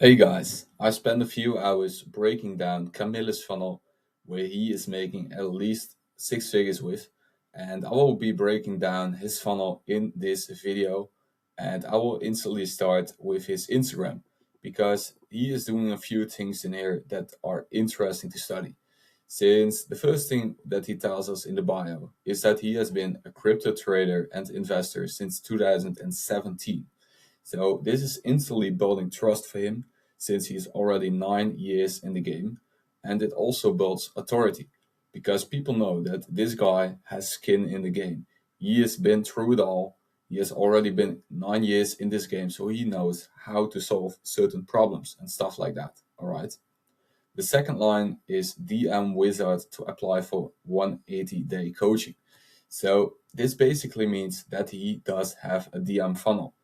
Hey guys, I spent a few hours breaking down Camille's funnel, where he is making at least six figures with, and I will be breaking down his funnel in this video. And I will instantly start with his Instagram because he is doing a few things in here that are interesting to study. Since the first thing that he tells us in the bio is that he has been a crypto trader and investor since 2017. So this is instantly building trust for him since he's already 9 years in the game. And it also builds authority because people know that this guy has skin in the game. He has been through it all. He has already been 9 years in this game, so he knows how to solve certain problems and stuff like that. All right. The second line is DM Wizard to apply for 180-day coaching. So this basically means that he does have a DM funnel.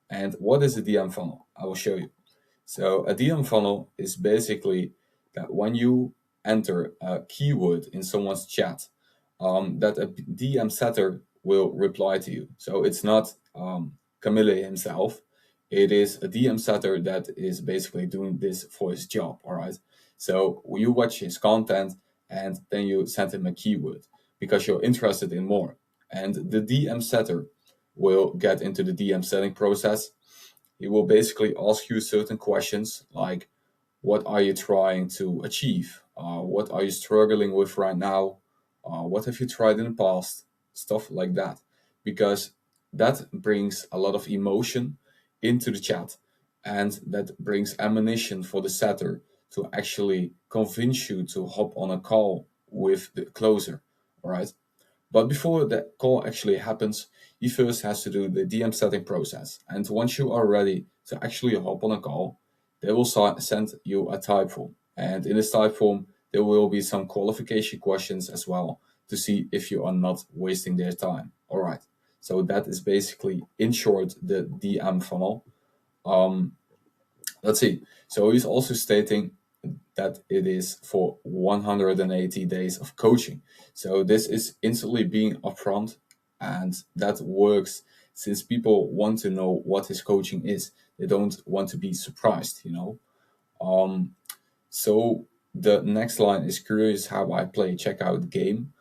And what is a DM funnel? I will show you. So a DM funnel is basically that when you enter a keyword in someone's chat, that a DM setter will reply to you. So it's not Camille himself. It is a DM setter that is basically doing this for his job. All right. So you watch his content and then you send him a keyword because you're interested in more. And the DM setter will get into the DM setting process. He will basically ask you certain questions like, what are you trying to achieve? What are you struggling with right now? What have you tried in the past? Stuff like that. Because that brings a lot of emotion into the chat and that brings ammunition for the setter to actually convince you to hop on a call with the closer. All right. But before that call actually happens, he first has to do the DM setting process. And once you are ready to actually hop on a call, they will send you a type form. And in this type form, there will be some qualification questions as well to see if you are not wasting their time. All right. So that is basically, in short, the DM funnel. Um, let's see. So he's also stating that it is for 180 days of coaching. So this is instantly being upfront, and that works since people want to know what his coaching is. They don't want to be surprised. Um, so the next line is curious how I play. Check out game.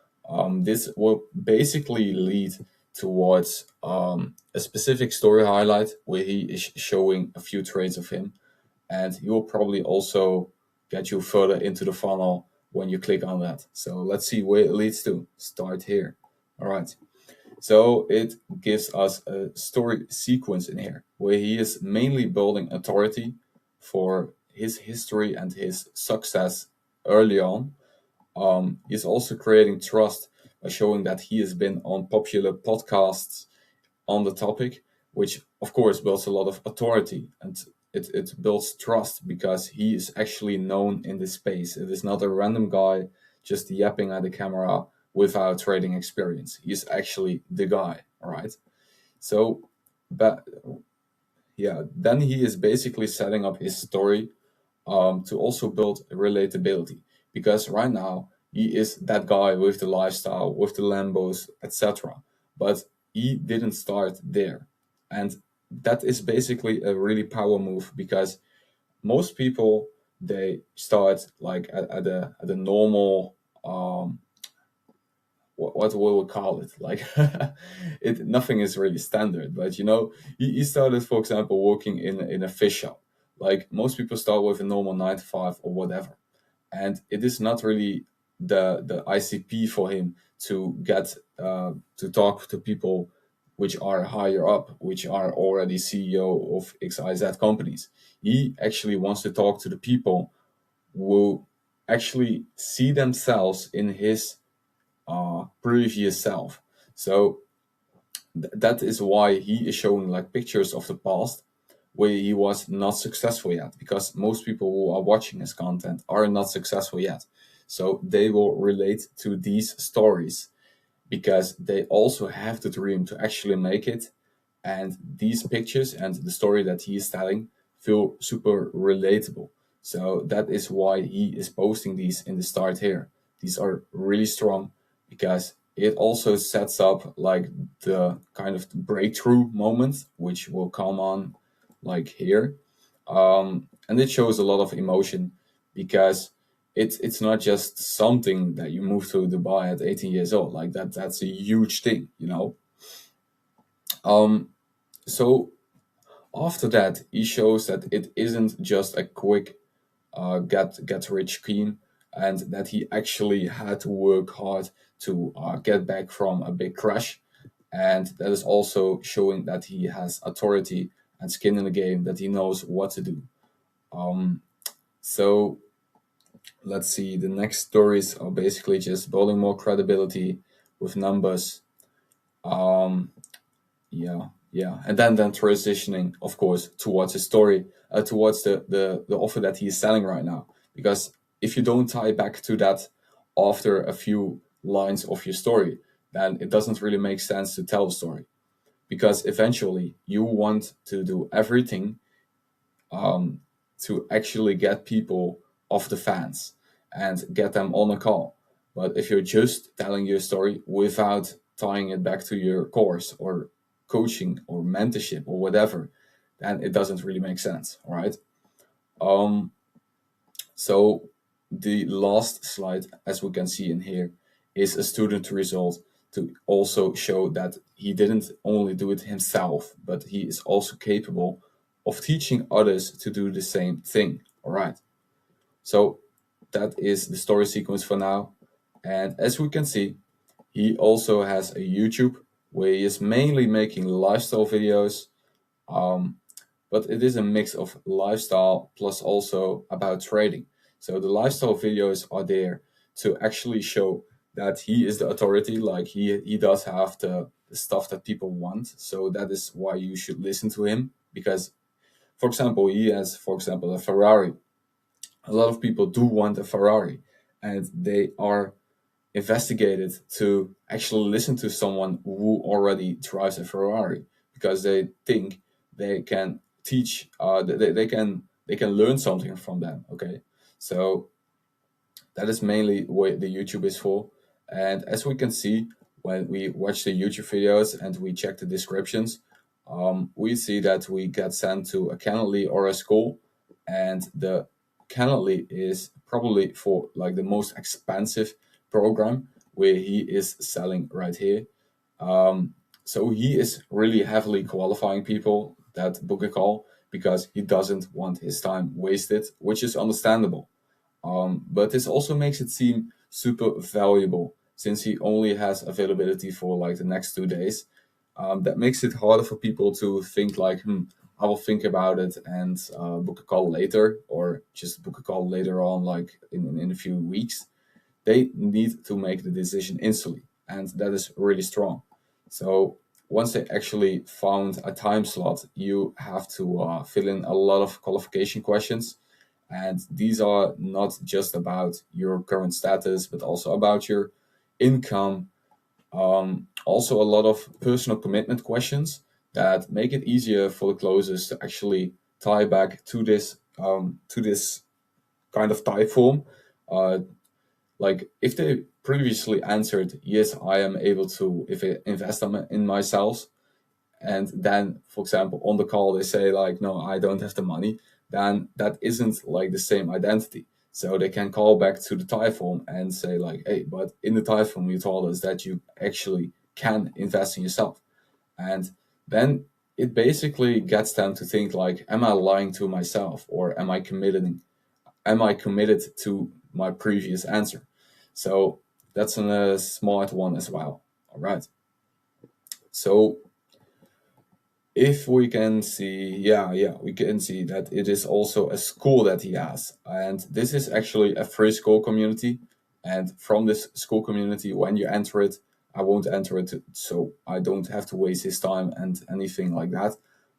This will basically lead towards a specific story highlight where he is showing a few traits of him, and he will probably also get you further into the funnel when you click on that. So let's see where it leads to. Start here. All right. So it gives us a story sequence in here where he is mainly building authority for his history and his success early on. He's also creating trust by showing that he has been on popular podcasts on the topic, which of course builds a lot of authority and it builds trust because he is actually known in this space. It is not a random guy just yapping at the camera without trading experience. He is actually the guy, all right? So, but yeah, then he is basically setting up his story to also build relatability because right now he is that guy with the lifestyle, with the Lambos, etc. But he didn't start there, and that is basically a really power move because most people they start like at a normal what will we call it like it nothing is really standard, but he started, for example, working in a fish shop. Like most people start with a normal 9 to 5 or whatever, and it is not really the ICP for him to get to talk to people which are higher up, which are already CEO of XIZ companies. He actually wants to talk to the people who actually see themselves in his previous self. So that is why he is showing like pictures of the past where he was not successful yet, because most people who are watching his content are not successful yet. So they will relate to these stories because they also have the dream to actually make it. And these pictures and the story that he is telling feel super relatable. So that is why he is posting these in the start here. These are really strong because it also sets up like the kind of breakthrough moment, which will come on like here. and it shows a lot of emotion because it's not just something that you move to Dubai at 18 years old. Like that's a huge thing, you know. Um, so after that, he shows that it isn't just a quick get rich scheme, and that he actually had to work hard to get back from a big crash, and that is also showing that he has authority and skin in the game, that he knows what to do. So let's see, the next stories are basically just building more credibility with numbers. Um, yeah, and then transitioning, of course, towards his story, towards the offer that he is selling right now. Because if you don't tie back to that after a few lines of your story, then it doesn't really make sense to tell the story. Because eventually you want to do everything um, to actually get people off the fence and get them on a call. But if you're just telling your story without tying it back to your course or coaching or mentorship or whatever, then it doesn't really make sense, all right? Um, so the last slide, as we can see in here, is a student result to also show that he didn't only do it himself, but he is also capable of teaching others to do the same thing. All right. So that is the story sequence for now. And as we can see, he also has a YouTube where he is mainly making lifestyle videos. Um, but it is a mix of lifestyle plus also about trading. So the lifestyle videos are there to actually show that he is the authority, like he does have the stuff that people want. So that is why you should listen to him, because for example, he has, for example, a Ferrari. A lot of people do want a Ferrari, and they are investigated to actually listen to someone who already drives a Ferrari, because they think they can teach, they can learn something from them. Okay, so that is mainly what the YouTube is for. And as we can see, when we watch the YouTube videos and we check the descriptions, we see that we get sent to a Calendly or a school, and the Calendly is probably for like the most expensive program where he is selling right here. So he is really heavily qualifying people that book a call because he doesn't want his time wasted, which is understandable. But this also makes it seem super valuable since he only has availability for like the next 2 days. That makes it harder for people to think like, I will think about it and book a call later, or just book a call later on, like in a few weeks. They need to make the decision instantly, and that is really strong. So once they actually found a time slot, you have to fill in a lot of qualification questions, and these are not just about your current status, but also about your income. Also, a lot of personal commitment questions that make it easier for the closers to actually tie back to this kind of type form. Uh, like if they previously answered yes, I am able to if I invest in myself, and then for example on the call they say like no, I don't have the money, then that isn't like the same identity. So they can call back to the typeform and say like, hey, but in the typeform you told us that you actually can invest in yourself. And then it basically gets them to think like, am I lying to myself, or am I committed to my previous answer? So that's a smart one as well. All right, so if we can see, yeah, we can see that it is also a school that he has, and this is actually a free school community. And from this school community, when you enter it, I won't enter it, so I don't have to waste his time and anything like that.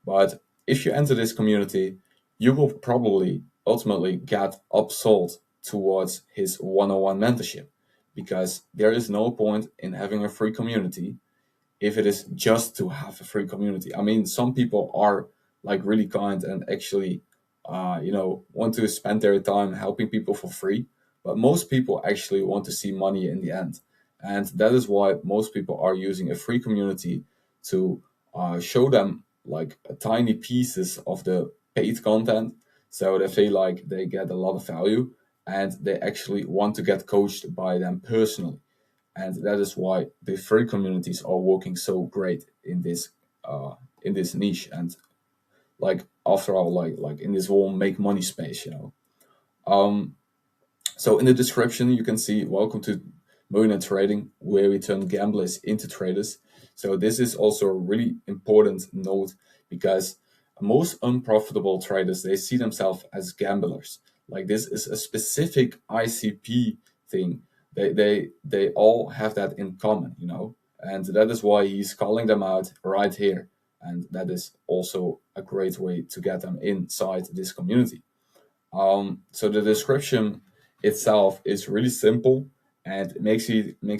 But if you enter this community, you will probably ultimately get upsold towards his one-on-one mentorship, because there is no point in having a free community if it is just to have a free community. I mean, some people are like really kind and actually, want to spend their time helping people for free. But most people actually want to see money in the end. And that is why most people are using a free community to show them like tiny pieces of the paid content, So they feel like they get a lot of value and they actually want to get coached by them personally. And that is why the free communities are working so great in this niche, and like after all, like in this whole make money space, you know. Um, so in the description, you can see welcome to Millionaire Trading, where we turn gamblers into traders. So this is also a really important note because most unprofitable traders, they see themselves as gamblers. Like this is a specific ICP thing. They all have that in common, you know, and that is why he's calling them out right here. And that is also a great way to get them inside this community. So the description itself is really simple and it makes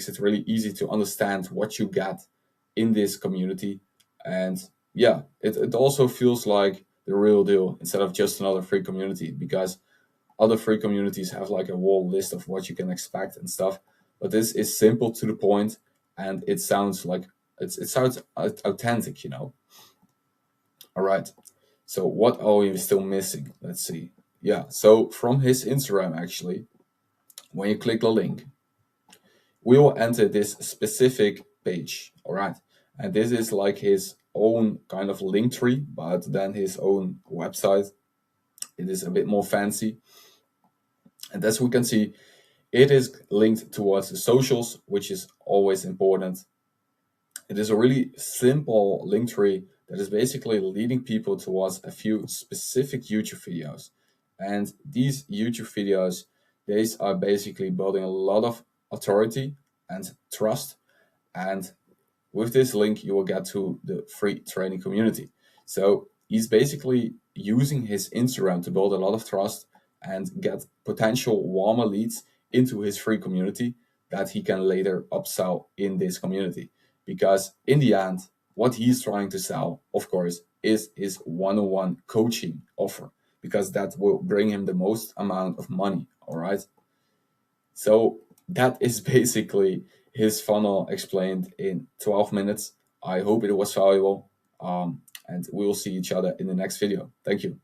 it really easy to understand what you get in this community. And yeah, it also feels like the real deal instead of just another free community, because other free communities have like a whole list of what you can expect and stuff. But this is simple to the point, and it sounds like it sounds authentic, you know. All right. So what are we still missing? Let's see. Yeah. So from his Instagram, actually, when you click the link, we will enter this specific page. All right. And this is like his own kind of link tree, but then his own website. It is a bit more fancy. And as we can see, it is linked towards the socials, which is always important. It is a really simple link tree that is basically leading people towards a few specific YouTube videos. And these YouTube videos, these are basically building a lot of authority and trust. And with this link, you will get to the free training community. So he's basically using his Instagram to build a lot of trust and get potential warmer leads into his free community that he can later upsell in this community. Because in the end, what he's trying to sell, of course, is his one-on-one coaching offer, because that will bring him the most amount of money. All right. So that is basically his funnel explained in 12 minutes. I hope it was valuable. And we will see each other in the next video. Thank you.